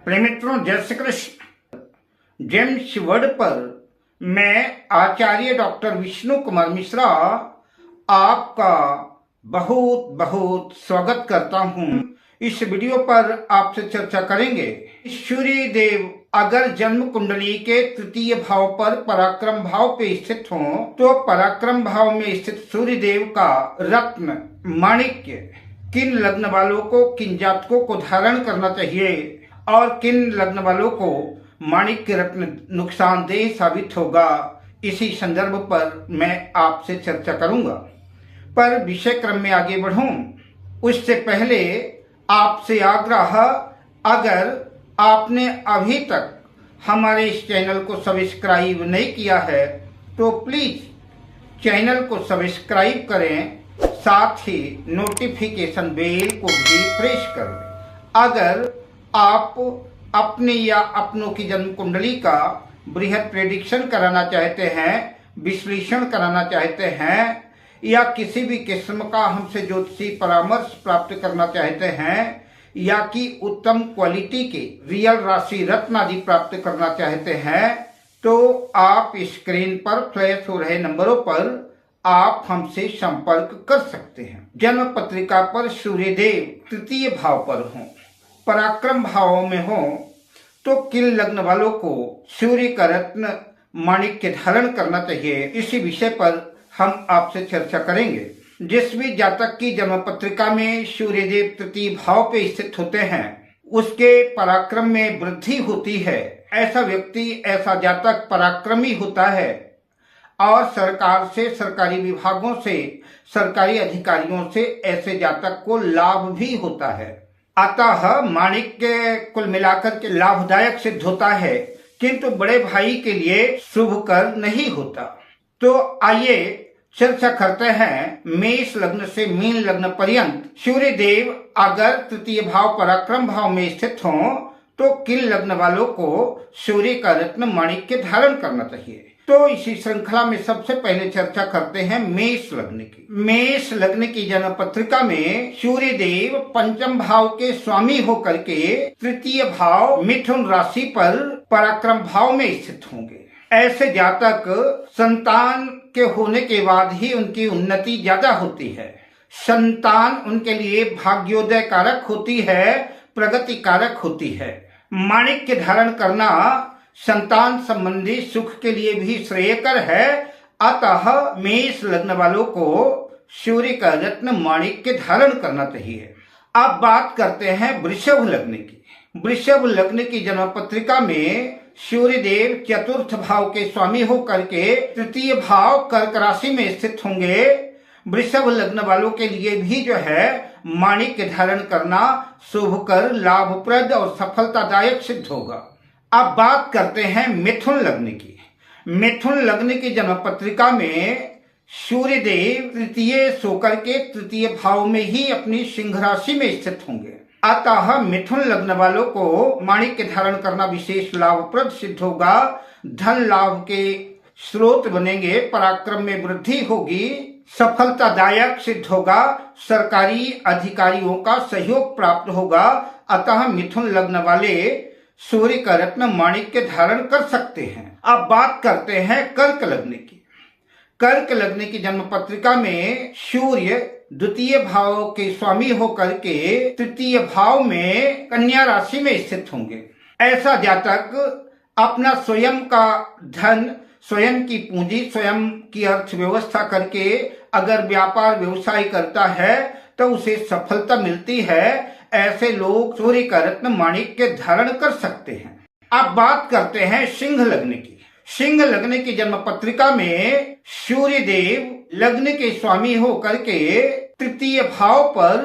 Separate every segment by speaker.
Speaker 1: प्रिय मित्रों, जय श्री कृष्ण। जेम्स वर्ड पर मैं आचार्य डॉक्टर विष्णु कुमार मिश्रा आपका बहुत बहुत स्वागत करता हूं। इस वीडियो पर आपसे चर्चा करेंगे सूर्य देव अगर जन्म कुंडली के तृतीय भाव पर पराक्रम भाव पे स्थित हो तो पराक्रम भाव में स्थित सूर्य देव का रत्न माणिक्य किन लग्न वालों को, किन जातकों को धारण करना चाहिए और किन लग्न वालों को माणिक्य रत्न नुकसानदेह साबित होगा, इसी संदर्भ पर मैं आपसे चर्चा करूंगा। पर विषय क्रम में आगे बढ़ूं उससे पहले आपसे आग्रह, अगर आपने अभी तक हमारे इस चैनल को सब्सक्राइब नहीं किया है तो प्लीज चैनल को सब्सक्राइब करें, साथ ही नोटिफिकेशन बेल को भी प्रेस कर दें। अगर आप अपने या अपनों की जन्म कुंडली का बृहद प्रेडिक्शन कराना चाहते हैं, विश्लेषण कराना चाहते हैं या किसी भी किस्म का हमसे ज्योतिषी परामर्श प्राप्त करना चाहते हैं या कि उत्तम क्वालिटी के रियल राशि रत्न आदि प्राप्त करना चाहते हैं तो आप स्क्रीन पर फ्लैश हो रहे नंबरों पर आप हमसे संपर्क कर सकते हैं। जन्म पत्रिका पर सूर्यदेव तृतीय भाव पर हों, पराक्रम भाव में हो तो किन लग्न वालों को सूर्य का रत्न माणिक्य धारण करना चाहिए, इसी विषय पर हम आपसे चर्चा करेंगे। जिस भी जातक की जन्म पत्रिका में सूर्यदेव तृतीय भाव पे स्थित होते हैं उसके पराक्रम में वृद्धि होती है। ऐसा व्यक्ति, ऐसा जातक पराक्रमी होता है और सरकार से, सरकारी विभागों से, सरकारी अधिकारियों से ऐसे जातक को लाभ भी होता है। अतः माणिक्य कुल मिलाकर के लाभदायक सिद्ध होता है, किंतु बड़े भाई के लिए शुभकर नहीं होता। तो आइए चर्चा करते हैं मेष लग्न से मीन लग्न पर्यंत सूर्य देव अगर तृतीय भाव पराक्रम भाव में स्थित हो तो किन लग्न वालों को सूर्य का रत्न माणिक्य धारण करना चाहिए। तो इसी श्रृंखला में सबसे पहले चर्चा करते हैं मेष लग्न की। मेष लग्न की जन्म पत्रिका में सूर्य देव पंचम भाव के स्वामी होकर के तृतीय भाव मिथुन राशि पर पराक्रम भाव में स्थित होंगे। ऐसे जातक संतान के होने के बाद ही उनकी उन्नति ज्यादा होती है। संतान उनके लिए भाग्योदय कारक होती है, प्रगति कारक होती है। माणिक्य धारण करना संतान संबंधी सुख के लिए भी श्रेयकर है। अतः मेष लग्न वालों को सूर्य का रत्न माणिक्य धारण करना चाहिए। अब बात करते हैं वृषभ लग्न की। वृषभ लग्न की जन्म पत्रिका में सूर्य देव चतुर्थ भाव के स्वामी होकर के तृतीय भाव कर्क राशि में स्थित होंगे। वृषभ लग्न वालों के लिए भी जो है माणिक्य धारण करना शुभकर, लाभप्रद और सफलतादायक सिद्ध होगा। अब बात करते हैं मिथुन लग्न की। मिथुन लग्न की जन्म पत्रिका में सूर्य देव तृतीय सोकर के तृतीय भाव में ही अपनी सिंह राशि में स्थित होंगे। अतः मिथुन लग्न वालों को माणिक्य धारण करना विशेष लाभप्रद सिद्ध होगा। धन लाभ के स्रोत बनेंगे, पराक्रम में वृद्धि होगी, सफलतादायक सिद्ध होगा, सरकारी अधिकारियों का सहयोग प्राप्त होगा। अतः मिथुन लग्न वाले सूर्य का रत्न माणिक्य धारण कर सकते हैं। अब बात करते हैं कर्क लग्न की। कर्क लग्न की जन्म पत्रिका में सूर्य द्वितीय भाव के स्वामी होकर के तृतीय भाव में कन्या राशि में स्थित होंगे। ऐसा जातक अपना स्वयं का धन, स्वयं की पूंजी, स्वयं की अर्थव्यवस्था करके अगर व्यापार व्यवसाय करता है तो उसे सफलता मिलती है। ऐसे लोग सूर्य का रत्न माणिक्य धारण कर सकते हैं। अब बात करते हैं सिंह लग्न की। सिंह लग्न की जन्म पत्रिका में सूर्य देव लग्न के स्वामी होकर के तृतीय भाव पर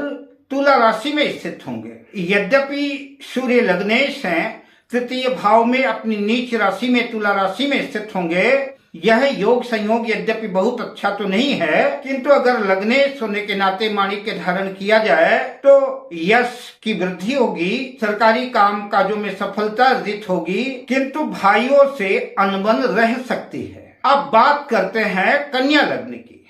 Speaker 1: तुला राशि में स्थित होंगे। यद्यपि सूर्य लग्नेश हैं, तृतीय भाव में अपनी नीच राशि में तुला राशि में स्थित होंगे। यह योग संयोग यद्यपि बहुत अच्छा तो नहीं है, किंतु अगर लग्नेश होने के नाते माणिक्य धारण किया जाए तो यश की वृद्धि होगी, सरकारी काम काजों में सफलता अर्जित होगी, किंतु भाइयों से अनबन रह सकती है। अब बात करते हैं कन्या लग्न की।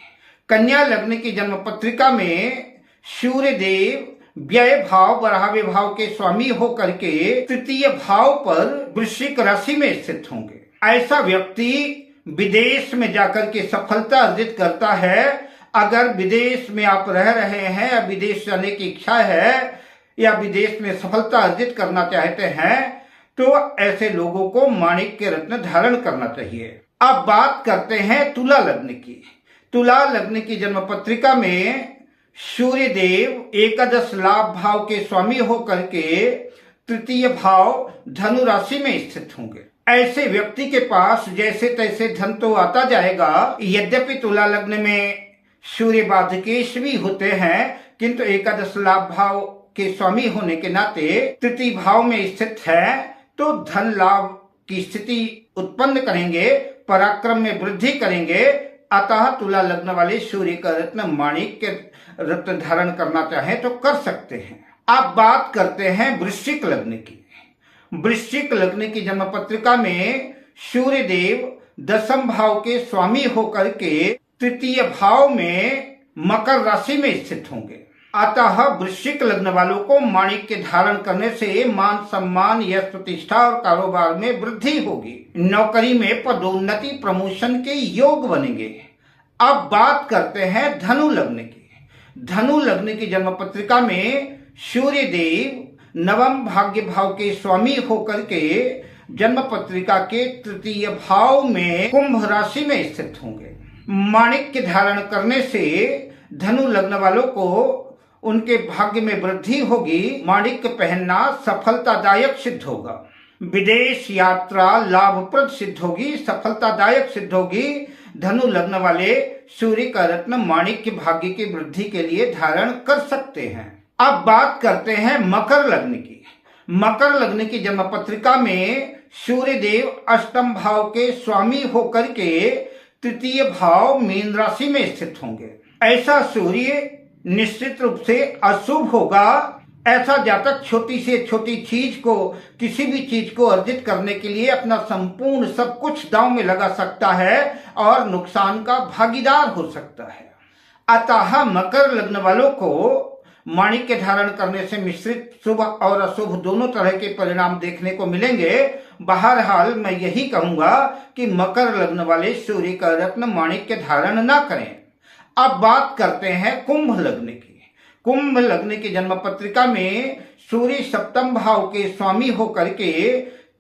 Speaker 1: कन्या लग्न की जन्म पत्रिका में सूर्य देव व्यय भाव बढ़ावे भाव के स्वामी होकर के तृतीय भाव पर वृश्चिक राशि में स्थित होंगे। ऐसा व्यक्ति विदेश में जाकर के सफलता अर्जित करता है। अगर विदेश में आप रह रहे हैं या विदेश जाने की इच्छा है या विदेश में सफलता अर्जित करना चाहते हैं तो ऐसे लोगों को माणिक्य रत्न धारण करना चाहिए। अब बात करते हैं तुला लग्न की। तुला लग्न की जन्म पत्रिका में सूर्य देव एकादश लाभ भाव के स्वामी होकर के तृतीय भाव धनु राशि में स्थित होंगे। ऐसे व्यक्ति के पास जैसे तैसे धन तो आता जाएगा। यद्यपि तुला लग्न में सूर्य बाधकेश भी होते हैं, किंतु एकादश लाभ भाव के स्वामी होने के नाते तृतीय भाव में स्थित है तो धन लाभ की स्थिति उत्पन्न करेंगे, पराक्रम में वृद्धि करेंगे। अतः तुला लग्न वाले सूर्य का रत्न माणिक्य रत्न धारण करना चाहें तो कर सकते हैं। अब बात करते हैं वृश्चिक लग्न की। वृश्चिक लग्न की जन्म पत्रिका में सूर्य देव दसम भाव के स्वामी होकर के तृतीय भाव में मकर राशि में स्थित होंगे। अतः वृश्चिक लग्न वालों को माणिक्य धारण करने से मान सम्मान, यश, प्रतिष्ठा और कारोबार में वृद्धि होगी। नौकरी में पदोन्नति, प्रमोशन के योग बनेंगे। अब बात करते हैं धनु लग्न की। धनु लग्न की जन्म पत्रिका में सूर्य देव नवम भाग्य भाव के स्वामी होकर के जन्म पत्रिका के तृतीय भाव में कुंभ राशि में स्थित होंगे। माणिक्य धारण करने से धनु लग्न वालों को उनके भाग्य में वृद्धि होगी। माणिक्य पहनना सफलतादायक सिद्ध होगा। विदेश यात्रा लाभप्रद सिद्ध होगी, सफलतादायक सिद्ध होगी। धनु लग्न वाले सूर्य का रत्न माणिक्य भाग्य की वृद्धि के लिए धारण कर सकते हैं। अब बात करते हैं मकर लग्न की। मकर लग्न की जन्म पत्रिका में सूर्य देव अष्टम भाव के स्वामी होकर के तृतीय भाव मीन राशि में स्थित होंगे। ऐसा सूर्य निश्चित रूप से अशुभ होगा। ऐसा जातक छोटी से छोटी चीज को, किसी भी चीज को अर्जित करने के लिए अपना संपूर्ण सब कुछ दांव में लगा सकता है और नुकसान का भागीदार हो सकता है। अतः मकर लग्न वालों को माणिक्य धारण करने से मिश्रित शुभ और अशुभ दोनों तरह के परिणाम देखने को मिलेंगे। बहरहाल मैं यही कहूंगा कि मकर लग्न वाले सूर्य का रत्न माणिक्य धारण न करें। अब बात करते हैं कुंभ लग्न की। कुंभ लग्न की जन्म पत्रिका में सूर्य सप्तम भाव के स्वामी होकर के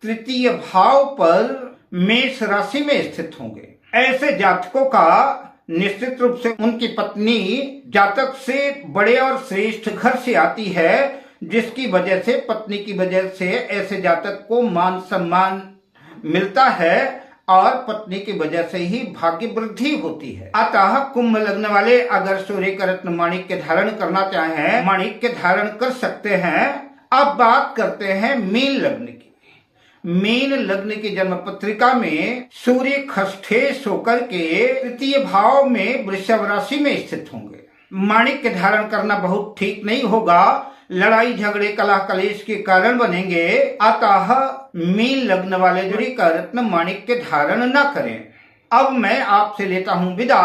Speaker 1: तृतीय भाव पर मेष राशि में स्थित होंगे। ऐसे जातकों का निश्चित रूप से उनकी पत्नी जातक से बड़े और श्रेष्ठ घर से आती है, जिसकी वजह से पत्नी की वजह से ऐसे जातक को मान सम्मान मिलता है और पत्नी की वजह से ही भाग्य वृद्धि होती है। अतः कुंभ लग्न वाले अगर सूर्य का रत्न माणिक्य धारण करना चाहें, माणिक्य धारण कर सकते हैं। अब बात करते हैं मीन लग्न की। मीन लग्न की जन्म पत्रिका में सूर्य खष्ठेश होकर के तृतीय भाव में वृषभ राशि में स्थित होंगे। माणिक्य धारण करना बहुत ठीक नहीं होगा। लड़ाई झगड़े कलह कलेश के कारण बनेंगे। अतः मीन लग्न वाले सूर्य का रत्न माणिक्य धारण न करें। अब मैं आपसे लेता हूं विदा।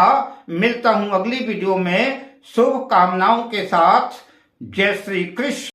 Speaker 1: मिलता हूं अगली वीडियो में शुभ कामनाओं के साथ। जय श्री कृष्ण।